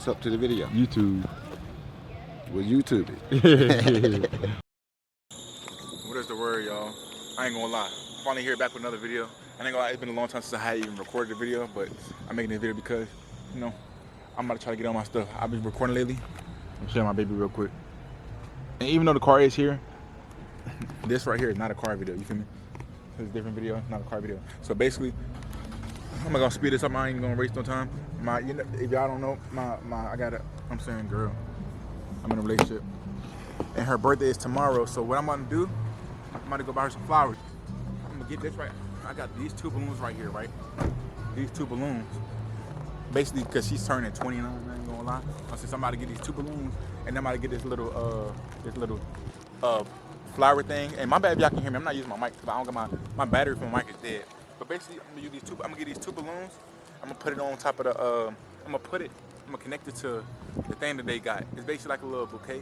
What's up to the video? YouTube. Well, YouTube it. What is the word, y'all? I ain't gonna lie. Finally here back with another video. I ain't gonna lie, it's been a long time since I had even recorded a video, but I'm making this video because, you know, I'm about to try to get on my stuff. I've been recording lately. I'm showing my baby real quick. And even though the car is here, this right here is not a car video, you feel me? It's a different video, not a car video. So basically, I'm not gonna speed this up. I ain't gonna waste no time. You know, if y'all don't know, I'm saying girl, I'm in a relationship, and her birthday is tomorrow. So what I'm gonna do, I'm gonna go buy her some flowers. I'm gonna get this right. I got these two balloons right here, right? These two balloons, basically because she's turning 29. I ain't gonna lie. I said somebody get these two balloons, and then I'm gonna get this little flower thing. And my bad if y'all can hear me. I'm not using my mic because I don't got my battery for my mic is dead. But basically, I'm gonna get these two balloons. I'm gonna put it on top of the. I'm gonna connect it to the thing that they got. It's basically like a little bouquet,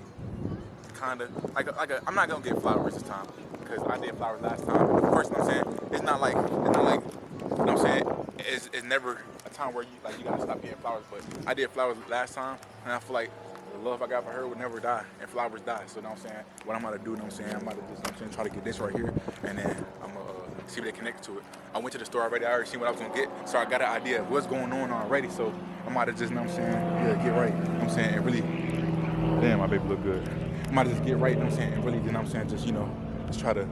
kinda like a. I'm not gonna get flowers this time because I did flowers last time. Of course, you know what I'm saying, it's not like, you know what I'm saying. It's never a time where you gotta stop getting flowers. But I did flowers last time, and I feel like the love I got for her would never die, and flowers die. So, you know what I'm saying, what I'm about to do, you know what I'm saying, I'm about to just, you know what I'm saying, try to get this right here, and then I'm gonna see if they connect to it. I went to the store already. I already seen what I was gonna get, so I got an idea of what's going on already. So I'm about to just, you know what I'm saying, yeah, get right. You know what I'm saying, and really, damn, my baby look good. I'm about to just get right. You know what I'm saying, and really, you know what I'm saying, just, you know, just try to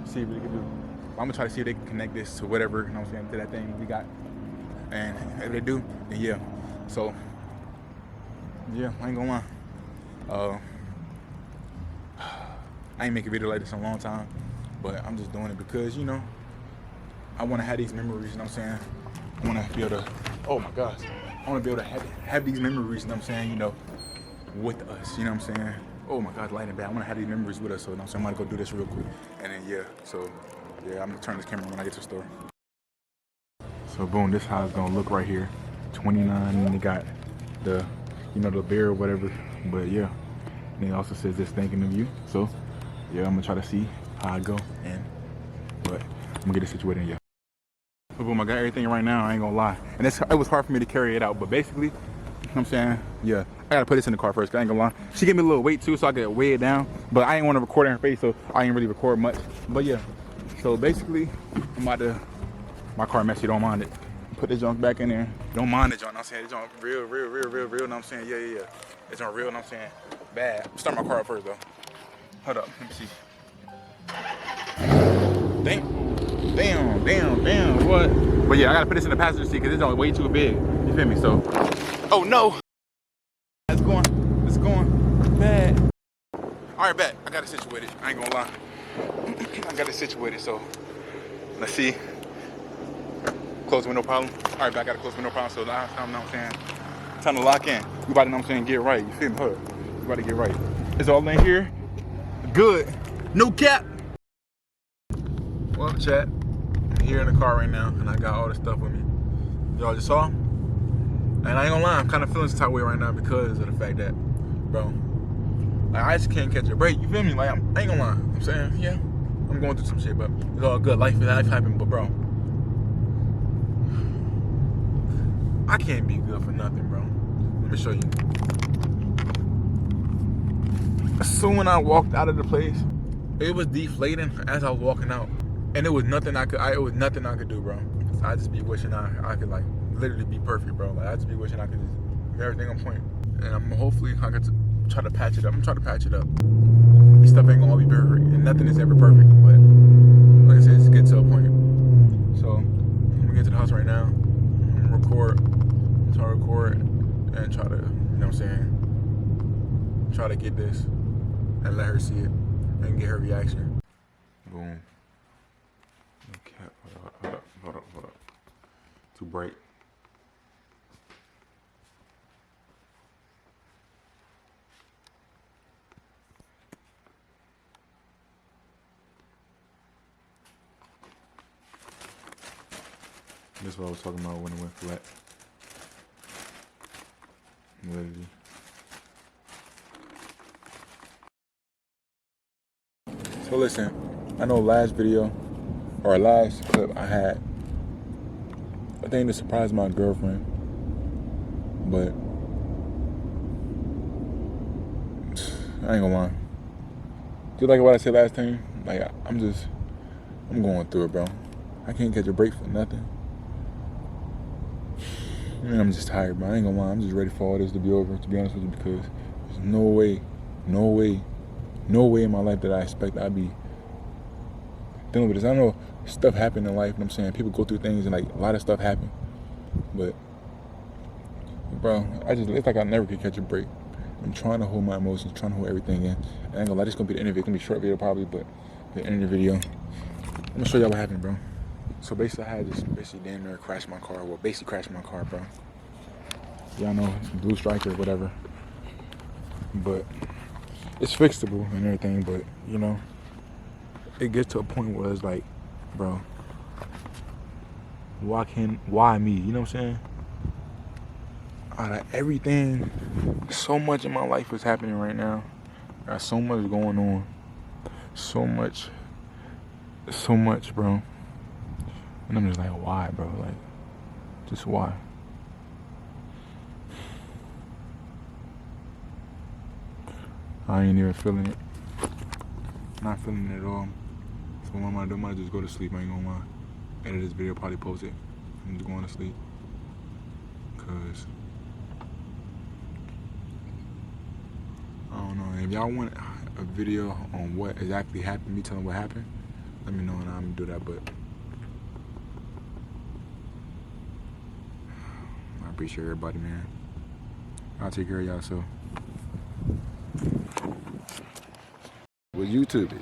see what they can do. I'm gonna try to see if they can connect this to whatever, you know what I'm saying, to that thing we got. And if they do, then yeah. So yeah, I ain't gonna lie. I ain't make a video like this in a long time, but I'm just doing it because, you know, I want to have these memories, you know what I'm saying? I want to be able to, oh my gosh, I want to be able to have these memories, you know what I'm saying, you know, with us, you know what I'm saying? Oh my God, lighting bad. I want to have these memories with us, so, you know what I'm saying, I'm going to go do this real quick. And then, yeah, so, yeah, I'm going to turn this camera on when I get to the store. So, boom, this is how it's going to look right here. 29, and they got the, you know, the bear or whatever, but yeah. And it also says this thinking of you, so, yeah, I'm gonna try to see how I go, but I'm gonna get it situated, yeah. So boom, I got everything right now, I ain't gonna lie. And it was hard for me to carry it out, but basically, you know what I'm saying, yeah, I gotta put this in the car first, I ain't gonna lie. She gave me a little weight too, so I could weigh it down, but I ain't wanna record in her face, so I ain't really record much. But yeah, so basically, I'm about to, my car messy, don't mind it. Put this junk back in there. Don't mind the junk, know what I'm saying? It's junk real, know what I'm saying? Yeah. It's on real, know what I'm saying? Bad. Start my car up first though. Hold up, let me see. Damn, what? But yeah, I gotta put this in the passenger seat because it's on way too big. You feel me? So, oh no! It's going bad. All right, bet. I got it situated. I ain't gonna lie. I got it situated, so let's see. Close with no problem. All right, but I got to close with no problem. So last time, you know what I'm saying, time to lock in. We about to, know what I'm saying, get right. You feel me? Hold up. We about to get right. It's all in here. Good. No cap. Well, chat, I'm here in the car right now, and I got all this stuff with me. Y'all just saw? And I ain't gonna lie, I'm kind of feeling some type of way right now because of the fact that, bro, like, I just can't catch a break. You feel me? Like, I ain't gonna lie. I'm saying, yeah, I'm going through some shit, but it's all good. Life happened, but bro, I can't be good for nothing, bro. Let me show you. As soon as I walked out of the place, it was deflating as I was walking out, and it was nothing I could do, bro. I just be wishing I could, like, literally be perfect, bro. Like, I just be wishing I could just get everything on point, and hopefully I could try to patch it up. I'm trying to patch it up. This stuff ain't gonna all be perfect, and nothing is ever perfect, but like I said, it's get to a point. So I'm gonna get to the house right now. I'm gonna try to record and try to, you know what I'm saying, try to get this and let her see it and get her reaction. Boom. Okay, hold up. Too bright. This is what I was talking about when it went flat. Literally. So listen, I know last video, or last clip I had, a thing to surprise my girlfriend, but I ain't gonna lie. Just like what I said last time, like I'm going through it, bro. I can't catch a break for nothing. Man, I'm just tired, bro. I ain't gonna lie. I'm just ready for all this to be over, to be honest with you, because there's no way in my life that I expect I'd be dealing with this. I know stuff happen in life, you know what I'm saying? People go through things and like a lot of stuff happen. But bro, it's like I never could catch a break. I'm trying to hold my emotions, trying to hold everything in. I ain't gonna lie, this is gonna be the interview. It's gonna be a short video probably, but the end of the video, I'm gonna show y'all what happened, bro. So basically I had this damn near crashed my car. Well, basically crashed my car, bro. Y'all know, blue striker or whatever. But it's fixable and everything, but you know, it gets to a point where it's like, bro, why me? You know what I'm saying? Out of everything, so much in my life is happening right now. Got so much going on. So much, bro. And I'm just like, why, bro? Like, just why? I ain't even feeling it. Not feeling it at all. So what I'm gonna do, I'm gonna just go to sleep. I ain't gonna lie. Edit this video, probably post it. I'm just going to sleep. Cause I don't know. If y'all want a video on what exactly happened, me telling what happened, let me know and I'm gonna do that. But I appreciate everybody, man. I'll take care of y'all. So With YouTube.